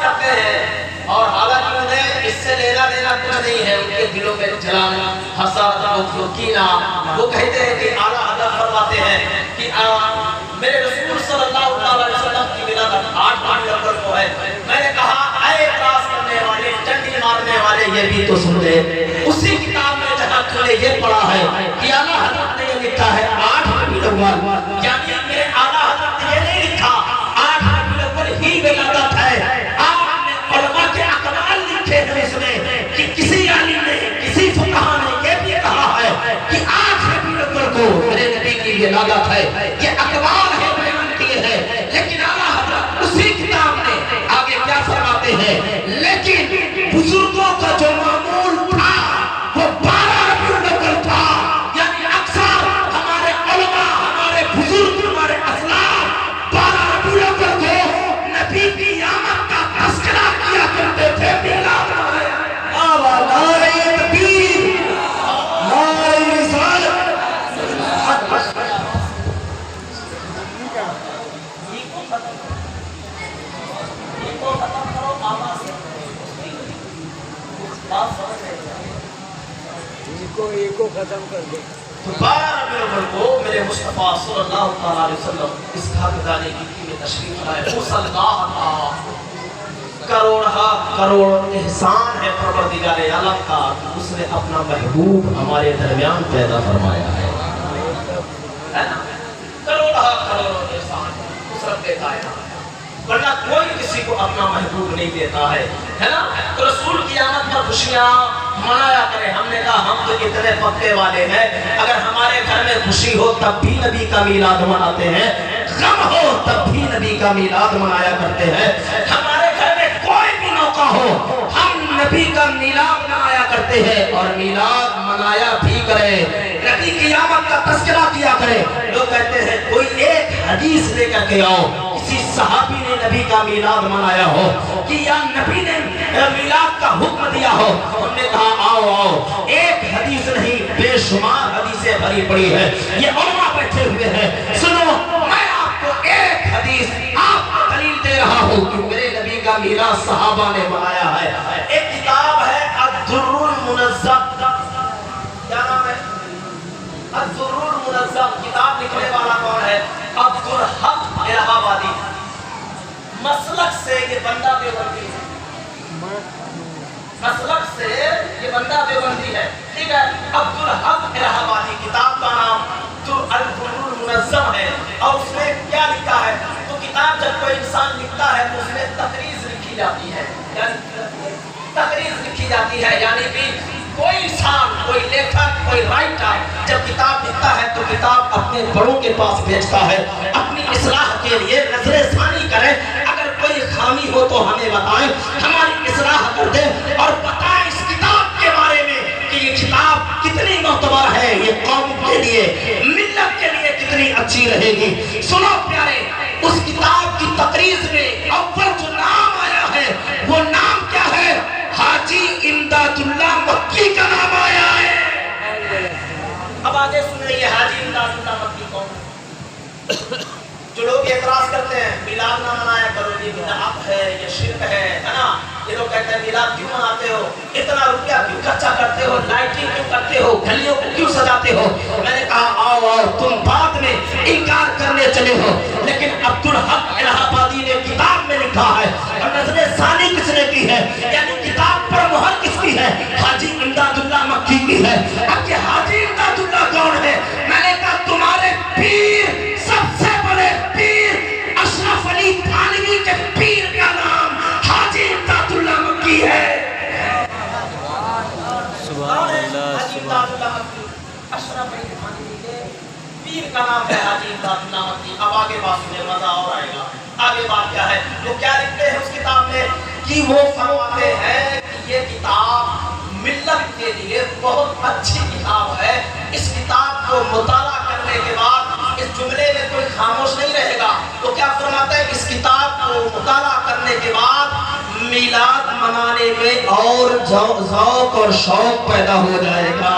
کرتے ہیں اور حالانکہ انہیں اس سے لینا دینا کچھ نہیں ہے، ان کے دلوں میں جلن، حسد، بغض، کینہ۔ وہ کہتے ہیں کہ اعلیٰ حضرت فرماتے ہیں کہ میرے رسول صلی اللہ علیہ وسلم کی ولادت 8 نومبر کو ہے۔ میں نے کہا اے اعتراض کرنے والے، ڈنڈی مارنے والے، یہ بھی تو سن لے، اسی کتاب میں جہاں تم نے یہ پڑھا ہے کہ اعلیٰ حضرت نے یہ لکھا ہے 8 ربیع الاول، یعنی میرے اعلیٰ حضرت نے یہ نہیں لکھا 8 ربیع الاول ہی ولادت ہے۔ آپ نے علماء کے اقوال لکھے ہیں اس میں کہ کسی عالم نے، کسی فقہ نے یہ بھی کہا ہے کہ 8 ربیع الاول کو میرے نبی کی ولادت ہے۔ یہ اقوال ہے، بیان کیے ہیں، لیکن اعلیٰ حضرت اسی کتاب میں آگے کیا فرماتے ہیں، لیکن بزرگوں کا جو معمول تھا وہ 12 ربیع الاول تھا۔ یعنی اکثر ہمارے علماء، ہمارے بزرگ، ہمارے اسلاف 12 ربیع الاول کو نبی کی آمد کا تذکرہ کیا کرتے تھے، میلاد منایا۔ نعرہ تکبیر، نعرہ رسالت۔ ایک کو ختم کر دے۔ تو 12 ربیع الاول کو میرے مصطفیٰ صلی اللہ علیہ وسلم اس خاکدانی کی میں تشریف لائے۔ اس اللہ کا کروڑ احسان ہے پروردگار عالم کا، اس نے اپنا محبوب ہمارے درمیان پیدا فرمایا ہے نا؟ کروڑ احسان اس رب کائنات، ورنہ کوئی کسی کو اپنا محبوب نہیں دیتا ہے نا؟ تو رسول کی آمد پر خوشیاں منایا کریں۔ ہم نے کہا ہم تو اتنے پکے والے ہیں، اگر ہمارے گھر میں خوشی ہو تب بھی نبی کا میلاد مناتے ہیں، غم ہو تب بھی نبی کا میلاد منایا کرتے ہیں۔ ہمارے گھر میں کوئی بھی موقع ہو ہم نبی کا میلاد منایا کرتے ہیں اور میلاد منایا بھی کریں، نبی کی آمد کا تذکرہ کیا کریں۔ لوگ کہتے ہیں کوئی ایک حدیث لے کر کے آؤ کسی صحابی نے نبی کا میلاد منایا ہو کہ یا نبی نے میلاد کا حکم دیا ہو۔ ہم نے کہا آؤ ایک حدیث نہیں، بے شمار حدیثیں بھری پڑی ہے، یہ علماء بیٹھے ہوئے ہیں، سنو میں آپ کو ایک حدیث آپ کو دلیل دے رہا ہوں کہ میرے نبی کا میلاد صحابہ نے منایا ہے۔ ایک کتاب ہے الدر المنظم، کیا نام ہے؟ الدر المنظم۔ کتاب لکھنے والا کون ہے؟ عبدالحق الہ آبادی۔ مسلک سے یہ بندہ دیوبندی ہے، مسلک سے یہ بندہ دیوبندی ہے، ٹھیک ہے؟ عبدالحق الہ آبادی، کتاب کا نام الدر المنظم ہے۔ اور اس میں کیا لکھا ہے؟ تو کتاب جب کوئی انسان لکھتا ہے تو اس میں تقریر لکھی جاتی ہے، تقریر لکھی جاتی ہے، یعنی کہ کوئی انسان، کوئی لیکھک، کوئی رائٹر جب کتاب لکھتا ہے تو کتاب اپنے بڑوں کے پاس بھیجتا ہے اپنی اصلاح کے لیے، نظر ثانی کریں، اگر کوئی خامی ہو تو ہمیں بتائیں، ہماری اصلاح کر دیں اور بتائیں اس کتاب کے بارے میں کہ یہ کتاب کتنی معتبر ہے، یہ قوم کے لیے، ملت کے لیے کتنی اچھی رہے گی۔ سنو پیارے، اس کتاب کی تقریر میں اول جو نام آیا ہے وہ نام کیا ہے؟ حاجی امداد اللہ مکی کا نام آیا ہے۔ اب آگے سنیں یہ حاجی امداد اللہ مکی کون؟ جو لوگ اعتراض کرتے ہیں میلاد نہ منایا کرو، یہ بدعت ہے، یہ شرک ہے نا؟ یہ لوگ کہتے ہیں میلاد کیوں مناتے ہو، اتنا روپیہ کیوں خرچہ کرتے ہو، لائٹنگ کیوں کرتے ہو، گلیوں کو کیوں سجاتے ہو؟ میں نے کہا آؤ تم بعد میں انکار کرنے چلے ہو، لیکن عبدالحق الہ آبادی نے کتاب میں لکھا ہے اور نظر ثانی کس نے کی ہے، یعنی کتاب پر مہر کس کی ہے؟ حاجی امداد اللہ مکی کی ہے۔ اب یہ حاجی امداد اللہ کون ہے؟ میں نے کہا تمہارے پیر، سب سے بڑے پیر اشرف علی تھانوی کے پیر کا نام حاجی امداد اللہ مکی ہے۔ سبحان اللہ، حاجی امداد اللہ مکی، اشرف علی تھانوی کے پیر کا نام ہے حاجی امداد اللہ مکی۔ اب آگے بات سنیں، مزہ اور آئے گا۔ آگے بات کیا ہے؟ وہ کیا لکھتے ہیں اس کتاب میں کہ وہ فرماتے ہیں کہ یہ کتاب ملت کے لیے بہت اچھی کتاب ہے، اس کتاب کو مطالعہ کرنے کے بعد اس جملے میں کوئی خاموش نہیں رہے گا۔ تو کیا فرماتا ہے؟ اس کتاب کو مطالعہ کرنے کے بعد میلاد منانے میں اور ذوق اور شوق پیدا ہو جائے گا۔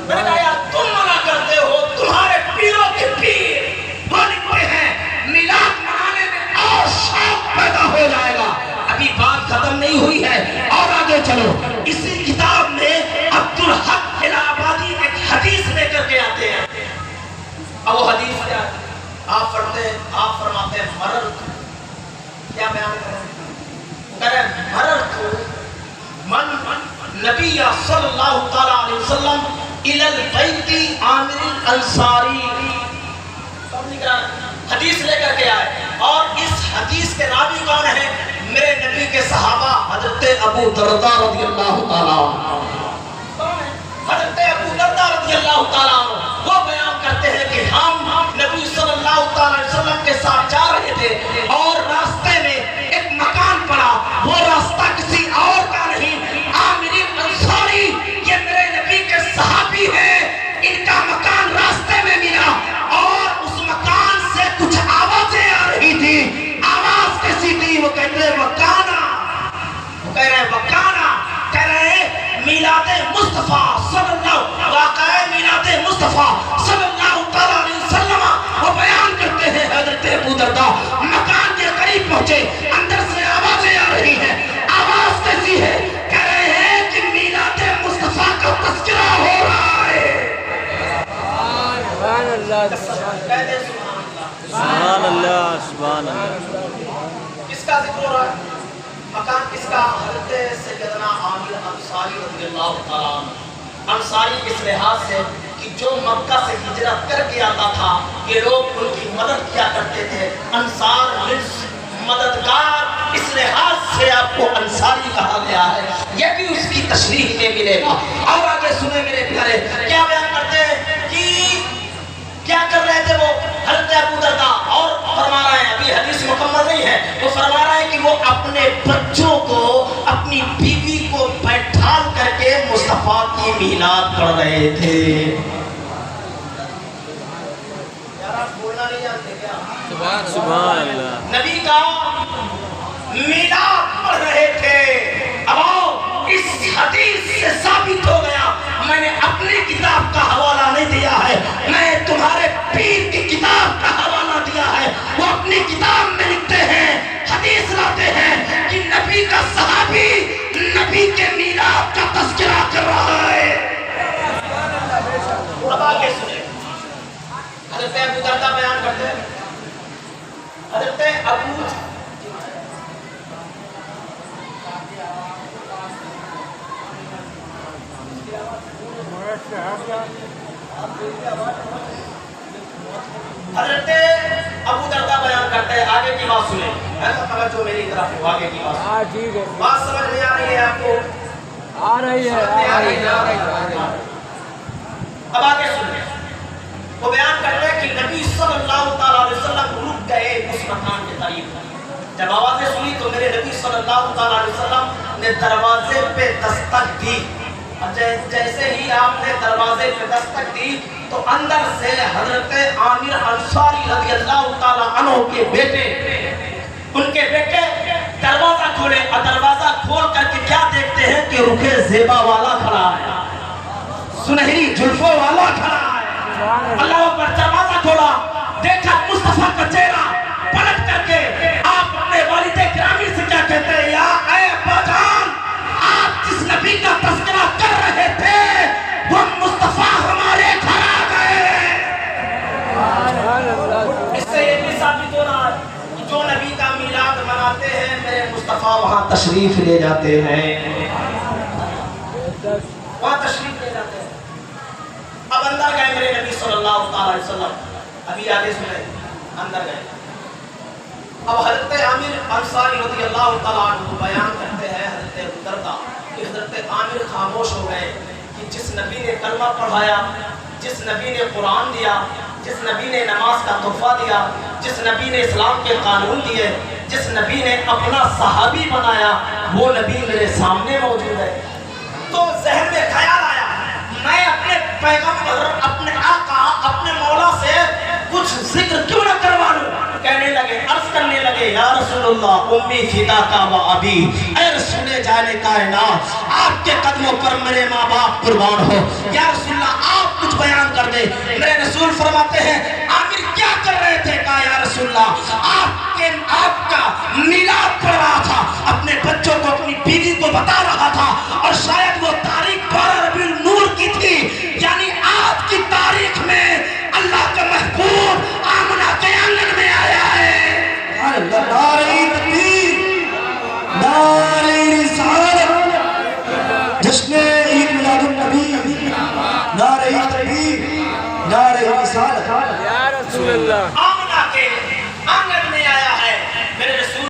میں نے کہا یار تم منع کرتے ہو، تمہارے پیروں کے پیر وہ لکھتے ہیں میلاد منانے میں اور شوق پیدا ہو جائے گا۔ چلو اسی کتاب میں عبدالحق الہ آبادی ایک حدیث لے کر کے آتے ہیں. اب وہ حدیث کیا ہے؟ آپ فرماتے ہیں مررت، کیا بیان کریں؟ مررت من نبی صلی اللہ تعالی علیہ وسلم الی البیت عامر الانصاری. حدیث لے کر کے آئے اور اس حدیث کے راوی کون ہیں؟ میرے نبی کے صحابہ حضرت ابو درداء رضی اللہ تعالیٰ عنہ. حضرت ابو درداء رضی اللہ تعالیٰ عنہ وہ بیان کرتے ہیں کہ ہم نبی صلی اللہ تعالیٰ علیہ وسلم کے ساتھ جا رہے تھے اور راستے میں ایک مکان پڑا. وہ راستہ کسی اور کا نہیں، عامر انصاری یہ میرے نبی کے صحابی ہیں. ان کا مکان راستے میں ملا اور اس مکان سے کچھ آوازیں آ رہی تھی. آواز کیسی تھی؟ وہ کہتے ہیں وکانا، وہ کہہ رہے ہیں وکانا، کہہ رہے ہیں میلاد مصطفیٰ صلی اللہ، واقعہ میلاد مصطفیٰ صلی اللہ تعالیٰ علیہ وسلم. وہ بیان کرتے ہیں حضرت ابو درداء مکان کے قریب پہنچے، اندر سے آوازیں آ رہی ہیں. آواز کیسی ہے؟ کہہ رہے ہیں کہ میلاد مصطفیٰ کا تذکرہ ہو رہا ہے. سبحان اللہ سبحان اللہ سبحان اللہ. کس کا ذکر ہو رہا ہے؟ مکان کس کا؟ حضرت سیدنا عامر انصاری رضی اللہ تعالیٰ عنہ. انصاری اس لحاظ سے کہ جو مکہ سے ہجرت کر کے آتا تھا یہ لوگ ان کی مدد کیا کرتے تھے. انصار مددگار، اس لحاظ سے آپ کو انصاری کہا گیا ہے. یہ بھی اس کی تشریح میں ملے گا. اور آگے سنیں میرے پیارے کیا بیان کرتے ہیں کہ کیا کر رہے تھے وہ حضرت ابو درداء، اور فرما رہے ہیں ابھی حدیث مکمل نہیں ہے، وہ فرما رہے ہیں کہ وہ اپنے بچوں کو اپنی بیوی کو بیٹھال کر کے مصطفیٰ کی میلاد پڑھ رہے تھے. یار آپ بولنا نہیں جانتے کیا؟ سبحان اللہ. نبی کا میلاد پڑھ رہے تھے. اب اس حدیث سے ثابت ہو گیا، میں نے اپنی کتاب کا حوالہ نہیں دیا ہے، میں تمہارے پیر کی کتاب کا حوالہ دیا ہے. وہ اپنی کتاب میں لکھتے ہیں، حدیث لاتے ہیں کہ نبی کا صحابی نبی کے میلاد کا تذکرہ کر رہا ہے. اب آگے سنیں حضرت ابو درداء بیان کرتے ہیں. حضرت ابو حضرت ابو درداء بیان کرتے ہیں. آگے کی بات سنیں، ایسا توجہ میری طرف ہے. آگے کی بات ہاں ٹھیک ہے، بات سمجھ نہیں آ رہی ہے آپ کو؟ آ رہی ہے. اب آگے سنیں. وہ بیان کرتے ہیں کہ نبی صلی اللہ تعالیٰ علیہ وسلم رک گئے اس مکان کے قریب. جب آوازیں سنی تو میرے نبی صلی اللہ تعالیٰ علیہ وسلم نے دروازے پہ دستک دی. جیسے ہی آپ نے دروازے پہ دستک دی تو اندر سے حضرت عامر انصاری رضی اللہ تعالیٰ عنہ کے بیٹے، ان کے بیٹے دروازہ کھولے اور دروازہ کھول کر کے کیا دیکھتے ہیں کہ رخ زیبا والا کھڑا ہے، سنہری زلفوں والا کھڑا ہے. اللہ اکبر. دروازہ کھولا، دیکھا مصطفیٰ کا چہرہ. پلٹ کر کے آپ اپنے والد گرامی سے کیا کہتے ہیں؟ یا اے ابا جان، آپ جس نبی کا تذکرہ کر رہے تھے وہ مصطفیٰ ہمارے گھر آ گئے. اس سے یہ بھی ثابت ہو رہا ہے کہ جو نبی کا میلاد مناتے ہیں میرے مصطفیٰ وہاں تشریف لے جاتے ہیں، وہاں تشریف لے جاتے ہیں. اب اندر گئے میرے نبی صلی اللہ تعالی علیہ وسلم. ابھی آگے سنیں، اندر گئے. اب حضرت عامر انصاری رضی اللہ تعالیٰ عنہ بیان کرتے ہیں حضرت ابو درداء کہ حضرت عامر خاموش ہو گئے کہ جس نبی نے کلمہ پڑھایا، جس نبی نے قرآن دیا، جس نبی نے نماز کا تحفہ دیا، جس نبی نے اسلام کے قانون دیے، جس نبی نے اپنا صحابی بنایا، وہ نبی میرے سامنے موجود ہے. تو ذہن میں خیال آیا میں اپنے پیغمبر، اپنے آقا، اپنے مولا سے کچھ ذکر کیوں نہ کروا لوں. کہنے لگے، عرض کرنے لگے، یا رسول اللہ امی فدا کا و ابی، اے رسول جانے کائنات آپ کے قدموں پر میرے ماں باپ قربان ہو. یا رسول اللہ آپ کچھ بیان کر دیں. میرے رسول فرماتے ہیں عامر کیا کر رہے تھے؟ کہا یا رسول اللہ آپ کا میلاد پڑھ رہا تھا، اپنے بچوں کو اپنی بیوی کو بتا رہا تھا نعرہ تکبیر، نعرہ رسالت. یا رسول اللہ. آمنہ کے آنگن